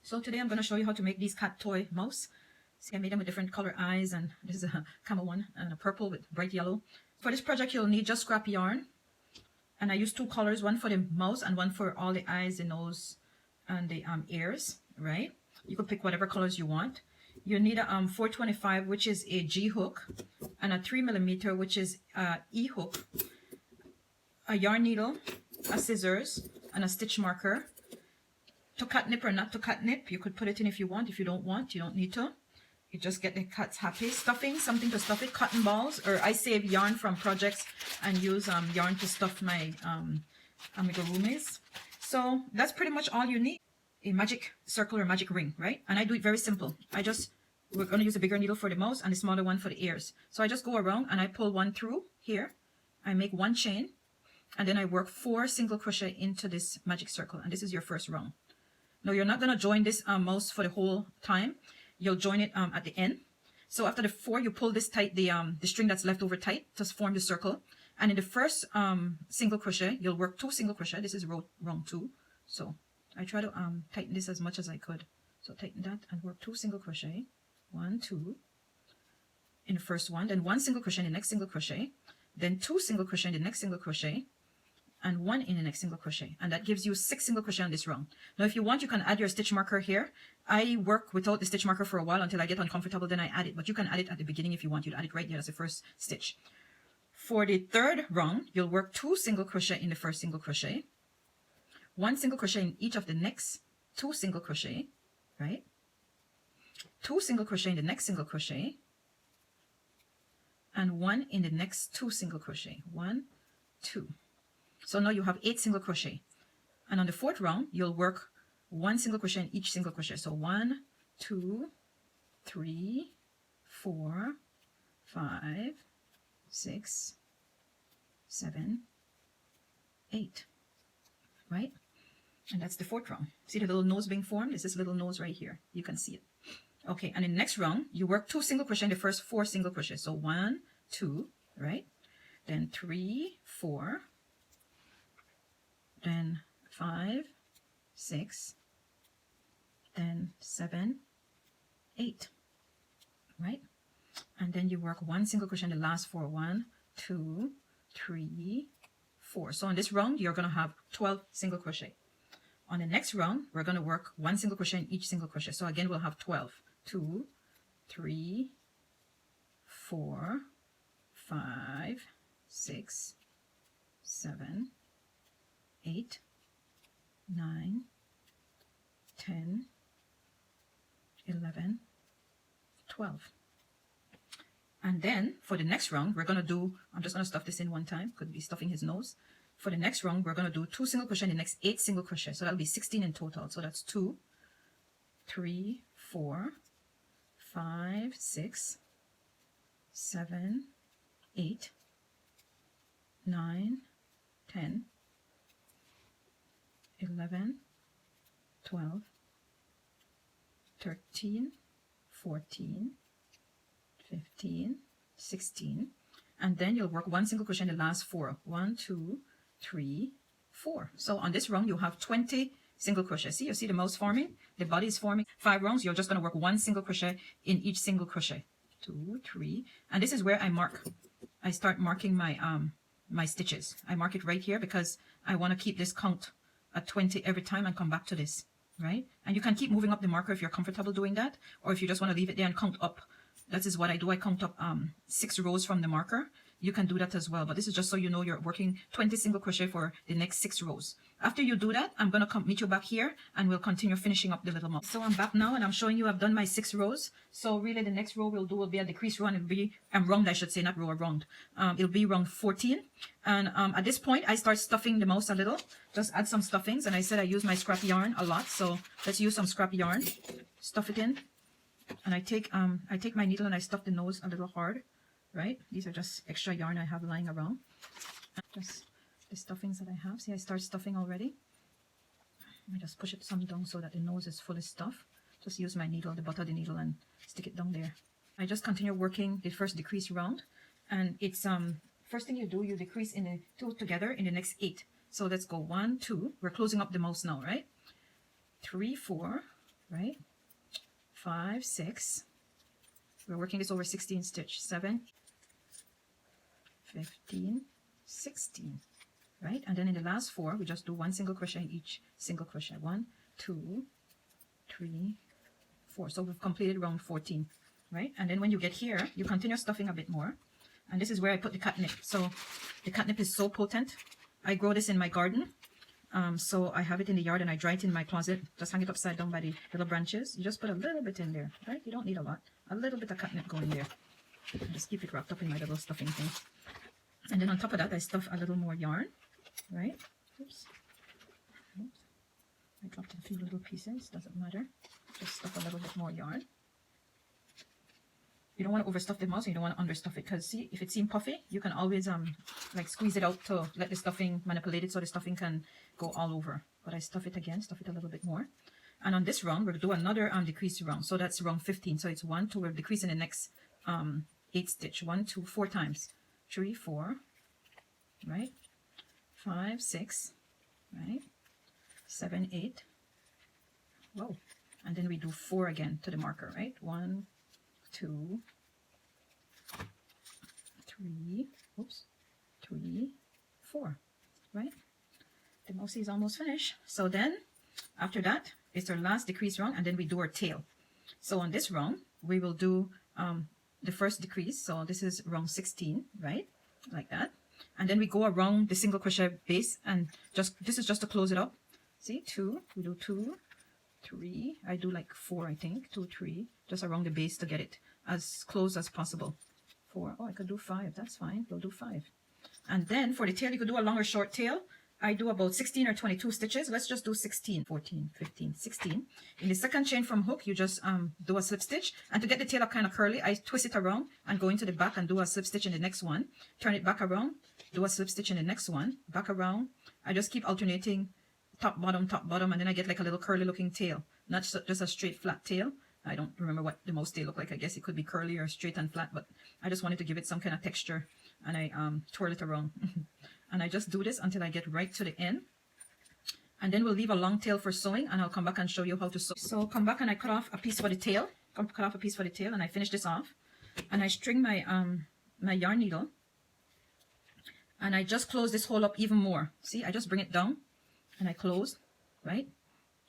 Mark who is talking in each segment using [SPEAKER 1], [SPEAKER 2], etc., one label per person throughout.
[SPEAKER 1] So today I'm going to show you how to make these cat toy mouse. See, I made them with different color eyes, and this is a camel one and a purple with bright yellow. For this project you'll need just scrap yarn, and I use two colors, one for the mouse and one for all the eyes, the nose, and the ears, right? You could pick whatever colors you want. You need a 425, which is a G hook, and a 3mm, which is a E hook, a yarn needle, a scissors, and a stitch marker. To catnip or not to catnip, you could put it in if you want. If you don't want, you don't need to. You just get the cats happy. Stuffing, something to stuff it, cotton balls, or I save yarn from projects and use yarn to stuff my amigurumis. So that's pretty much all you need. A magic circle or magic ring, right? And I do it very simple. We're going to use a bigger needle for the mouse and a smaller one for the ears. So I just go around and I pull one through here. I make one chain, and then I work 4 single crochet into this magic circle, and this is your first round. Now you're not going to join this mouse for the whole time. You'll join it at the end. So after the 4, you pull this tight, the string that's left over tight to form the circle. And in the first single crochet, you'll work 2 single crochet. This is round 2. So I try to tighten this as much as I could. So tighten that and work 2 single crochet. 1, 2 in the first one, then 1 single crochet in the next single crochet, then 2 single crochet in the next single crochet, and 1 in the next single crochet, and that gives you 6 single crochet on this round. Now if you want, you can add your stitch marker here. I work without the stitch marker for a while until I get uncomfortable, then I add it, but you can add it at the beginning if you want. You'd add it right here as the first stitch. For the third round, you'll work 2 single crochet in the first single crochet, 1 single crochet in each of the next 2 single crochet, right? 2 single crochet in the next single crochet, and 1 in the next 2 single crochet. 1, 2. So now you have 8 single crochet, and on the fourth round you'll work 1 single crochet in each single crochet. So 1, 2, 3, 4, 5, 6, 7, 8, right? And that's the fourth round. See the little nose being formed? It's this little nose right here. You can see it. Okay, and in the next round you work 2 single crochet in the first 4 single crochet. So 1, 2, right? Then 3, 4, then 5, 6, then 7, 8, right? And then you work 1 single crochet in the last 4. 1, 2, 3, 4. So in this round you're going to have 12 single crochet. On the next round we're going to work 1 single crochet in each single crochet. So again we'll have 12. 2, 3, 4, 5, 6, 7, 8, 9, 10, 11, 12. And then for the next round, we're going to do, I'm just going to stuff this in one time, could be stuffing his nose. For the next round, we're going to do 2 single crochet in the next 8 single crochet. So that'll be 16 in total. So that's 2, 3, 4, 5, 6, 7, 8, 9, 10, 11, 12, 13, 14, 15, 16, and then you'll work 1 single crochet in the last 4. 1, 2, 3, 4. So on this round, you'll have 20 single crochet. See, you see the mouse forming? The body is forming. 5 rounds, you're just going to work 1 single crochet in each single crochet. 2, 3, and this is where I mark. I start marking my my stitches. I mark it right here because I want to keep this count at 20 every time and come back to this, right? And you can keep moving up the marker if you're comfortable doing that, or if you just want to leave it there and count up. That is what I do. I count up 6 rows from the marker. You can do that as well, but this is just so you know you're working 20 single crochet for the next 6 rows. After you do that, I'm going to come meet you back here and we'll continue finishing up the little mouse. So I'm back now and I'm showing you I've done my 6 rows. So really the next row we'll do will be a decreased round. It'll be round, I should say, not row or round. It'll be round 14. And at this point I start stuffing the mouse a little. Just add some stuffings, and I said I use my scrap yarn a lot, so let's use some scrap yarn. Stuff it in. And I take my needle and I stuff the nose a little hard, right? These are just extra yarn I have lying around. Just the stuffings that I have. See, I start stuffing already. I just push it some down so that the nose is fully stuffed. Just use my needle, the butt of the needle, and stick it down there. I just continue working the first decrease round, and it's first thing you do, you decrease in the 2 together in the next 8. So let's go 1, 2. We're closing up the mouse now, right? 3, 4, right? 5, 6. We're working this over 16 stitch. 7, 15, 16, right? And then in the last 4, we just do 1 single crochet in each single crochet. 1, 2, 3, 4. So we've completed round 14, right? And then when you get here, you continue stuffing a bit more. And this is where I put the catnip. So the catnip is so potent. I grow this in my garden. So I have it in the yard and I dry it in my closet. Just hang it upside down by the little branches. You just put a little bit in there, right? You don't need a lot. A little bit of catnip going there. And just keep it wrapped up in my little stuffing thing. And then on top of that, I stuff a little more yarn, right? Oops. Oops. I dropped a few little pieces. Doesn't matter. Just stuff a little bit more yarn. You don't want to overstuff the mouse, and you don't want to understuff it, because see, if it seems puffy, you can always like squeeze it out to let the stuffing manipulate it so the stuffing can go all over. But I stuff it again, stuff it a little bit more. And on this round, we'll do another decrease round. So that's round 15. So it's 1, 2, we're decreasing the next 8 stitch. 1, 2, 4 times. 3, 4, right? 5, 6, right? 7, 8. Whoa. And then we do 4 again to the marker, right? 1, 2, 3, oops, 3, 4, right? The mousey is almost finished. So then, after that, it's our last decrease round, and then we do our tail. So on this round, we will do the first decrease. So this is round 16, right? Like that. And then we go around the single crochet base, and this is just to close it up. See, 2, we do 2, 3, I do like 4, I think, 2, 3, just around the base to get it as close as possible. 4, oh, I could do 5, that's fine, we'll do 5. And then for the tail, you could do a long or short tail. I do about 16 or 22 stitches. Let's just do 16, 14, 15, 16. In the second chain from hook, you just do a slip stitch. And to get the tail up kind of curly, I twist it around and go into the back and do a slip stitch in the next one. Turn it back around, do a slip stitch in the next one, back around. I just keep alternating top, bottom, and then I get like a little curly looking tail. Not just a straight flat tail. I don't remember what the mouse tail look like. I guess it could be curly or straight and flat, but I just wanted to give it some kind of texture, and I twirl it around. And I just do this until I get right to the end. And then we'll leave a long tail for sewing, and I'll come back and show you how to sew. So come back and I cut off a piece for the tail. Cut off a piece for the tail, and I finish this off. And I string my my yarn needle, and I just close this hole up even more. See, I just bring it down, and I close, right?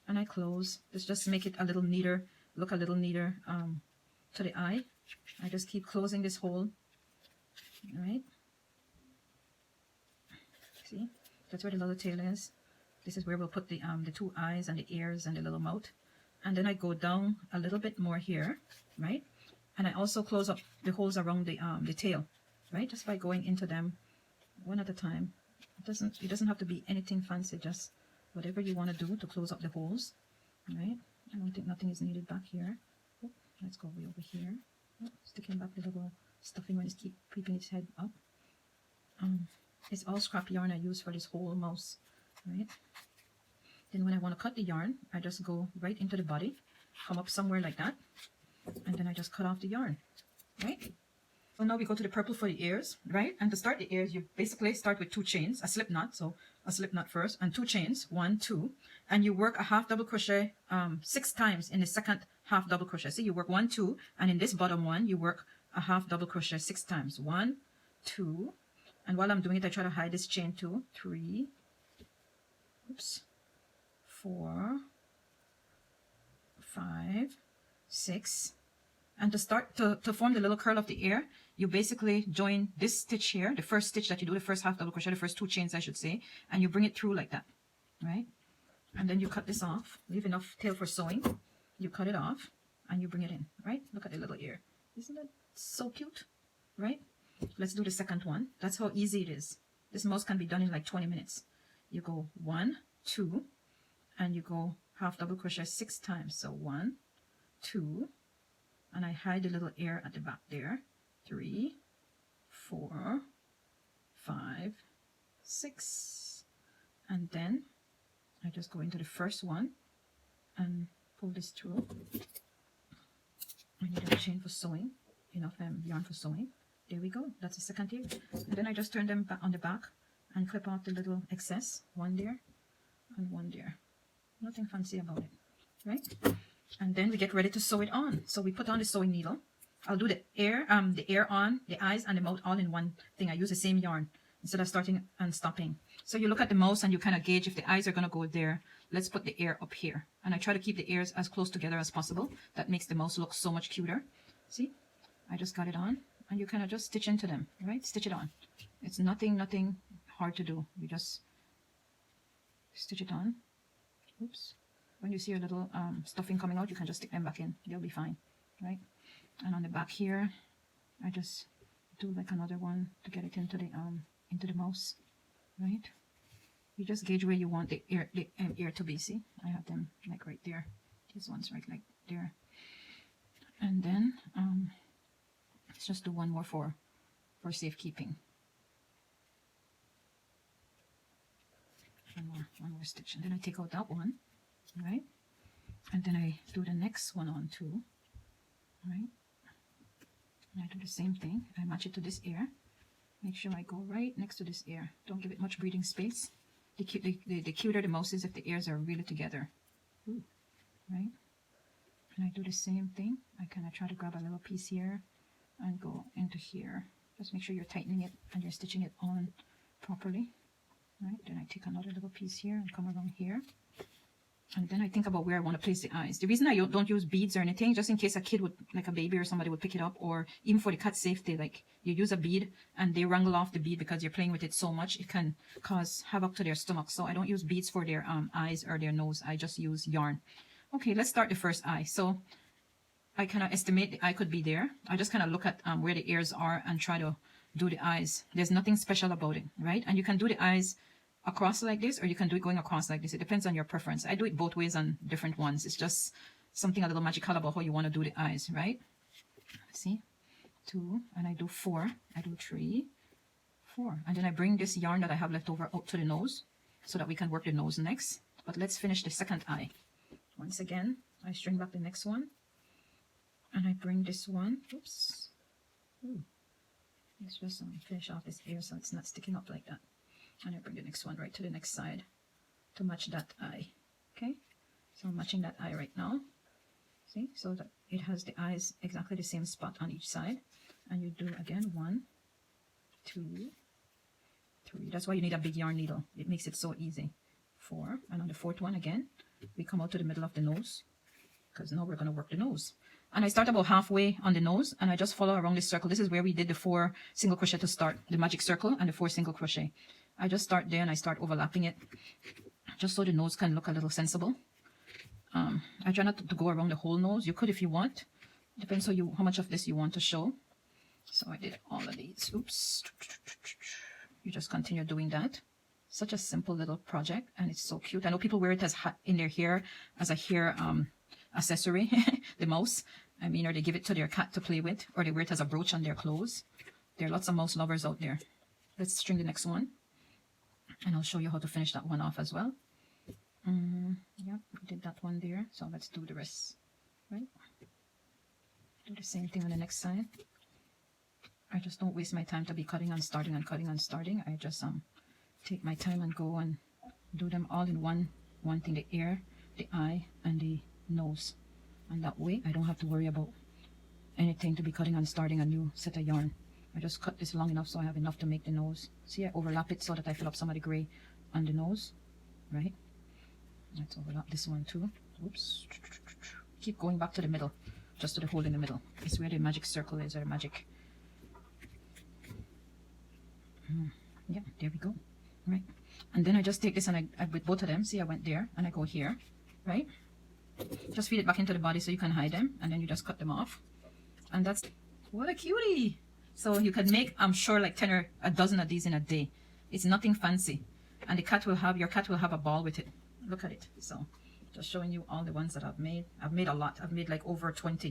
[SPEAKER 1] And I close. This just make it a little neater, look a little neater to the eye. I just keep closing this hole, all right? See, that's where the little tail is. This is where we'll put the 2 eyes and the ears and the little mouth. And then I go down a little bit more here, right? And I also close up the holes around the tail, right? Just by going into them one at a time. It doesn't have to be anything fancy, just whatever you want to do to close up the holes, right? I don't think nothing is needed back here. Oh, let's go way over here. Oh, sticking back the little stuffing when it's keep peeping its head up. It's all scrap yarn I use for this whole mouse, right? Then when I want to cut the yarn, I just go right into the body, come up somewhere like that, and then I just cut off the yarn, right? So now we go to the purple for the ears, right? And to start the ears, you basically start with 2 chains, a slip knot, so a slip knot first, and 2 chains, 1, 2, and you work a half double crochet 6 times in the second half double crochet. See, you work 1, 2, and in this bottom one, you work a half double crochet 6 times, 1, 2, and while I'm doing it, I try to hide this chain 2, 3, oops, 4, 5, 6, and to start to form the little curl of the ear, you basically join this stitch here, the first stitch that you do, the first half double crochet, the first 2 chains I should say, and you bring it through like that, right? And then you cut this off, leave enough tail for sewing, you cut it off, and you bring it in, right? Look at the little ear. Isn't that so cute, right? Let's do the second one. That's how easy it is. This mouse can be done in like 20 minutes. You go 1, 2, and you go half double crochet 6 times. So 1, 2, and I hide the little ear at the back there. 3, 4, 5, 6, and then I just go into the first one and pull this through. I need a chain for sewing, enough yarn for sewing. There we go, that's the second ear. And then I just turn them back on the back and clip off the little excess, 1 there and 1 there. Nothing fancy about it, right? And then we get ready to sew it on. So we put on the sewing needle. I'll do the ear on, the eyes and the mouth all in one thing. I use the same yarn instead of starting and stopping. So you look at the mouse and you kind of gauge if the eyes are going to go there. Let's put the ear up here. And I try to keep the ears as close together as possible. That makes the mouse look so much cuter. See? I just got it on. And you kind of just stitch into them, right? Stitch it on. It's nothing hard to do. You just stitch it on. Oops. When you see your little stuffing coming out, you can just stick them back in. They'll be fine, right? And on the back here, I just do like another one to get it into the mouse, right? You just gauge where you want the ear to be. See, I have them like right there. These ones right like there. And then let's just do one more for safekeeping. One more stitch, and then I take out that one, right? And then I do the next one on too, right? And I do the same thing. I match it to this ear. Make sure I go right next to this ear. Don't give it much breathing space. The cuter the mouse is if the ears are really together. Ooh, right? And I do the same thing. I kind of try to grab a little piece here and go into here. Just make sure you're tightening it and you're stitching it on properly. Right? Then I take another little piece here and come around here. And then I think about where I want to place the eyes. The reason I don't use beads or anything, just in case a kid would, like a baby or somebody would pick it up, or even for the cat's safety, like you use a bead and they wrangle off the bead because you're playing with it so much, it can cause havoc to their stomach. So I don't use beads for their eyes or their nose. I just use yarn. Okay, let's start the first eye. So I kind of estimate the eye could be there. I just kind of look at where the ears are and try to do the eyes. There's nothing special about it, right? And you can do the eyes across like this, or you can do it going across like this. It depends on your preference. I do it both ways on different ones. It's just something a little magical about how you want to do the eyes, right? See, 2, and I do 4. I do 3, 4, and then I bring this yarn that I have left over out to the nose so that we can work the nose next. But let's finish the second eye. Once again, I string back the next one, and I bring this one. Oops. Ooh. Let's just finish off this ear so it's not sticking up like that. And I bring the next one right to the next side to match that eye. Okay, so I'm matching that eye right now. See, so that it has the eyes exactly the same spot on each side. And you do again 1, 2, 3. That's why you need a big yarn needle. It makes it so easy. 4, and on the 4th one again, we come out to the middle of the nose, because now we're going to work the nose. And I start about halfway on the nose, and I just follow around this circle. This is where we did the 4 single crochet to start, the magic circle and the 4 single crochet. I just start there and I start overlapping it, just so the nose can look a little sensible. I try not to go around the whole nose. You could if you want. Depends how much of this you want to show. So I did all of these. Oops. You just continue doing that. Such a simple little project, and it's so cute. I know people wear it as in their hair, as a hair accessory, the mouse. I mean, or they give it to their cat to play with, or they wear it as a brooch on their clothes. There are lots of mouse lovers out there. Let's string the next one, and I'll show you how to finish that one off as well. Yeah, we did that one there, so let's do the rest, right? Do the same thing on the next side. I just don't waste my time to be cutting and starting and cutting and starting. I just take my time and go and do them all in one thing, the ear, the eye, and the nose. And that way I don't have to worry about anything to be cutting and starting a new set of yarn. I just cut this long enough so I have enough to make the nose. See, I overlap it so that I fill up some of the gray on the nose, right? Let's overlap this one too. Oops. Keep going back to the middle, just to the hole in the middle. It's where the magic circle is, or the magic. Yeah, there we go. Right, and then I just take this and I with both of them, see, I went there and I go here, right? Just feed it back into the body so you can hide them, and then you just cut them off. And that's, what a cutie. So you can make, I'm sure, like 10 or a dozen of these in a day. It's nothing fancy, and your cat will have a ball with it. Look at it. So just showing you all the ones that I've made. I've made a lot. I've made like over 20.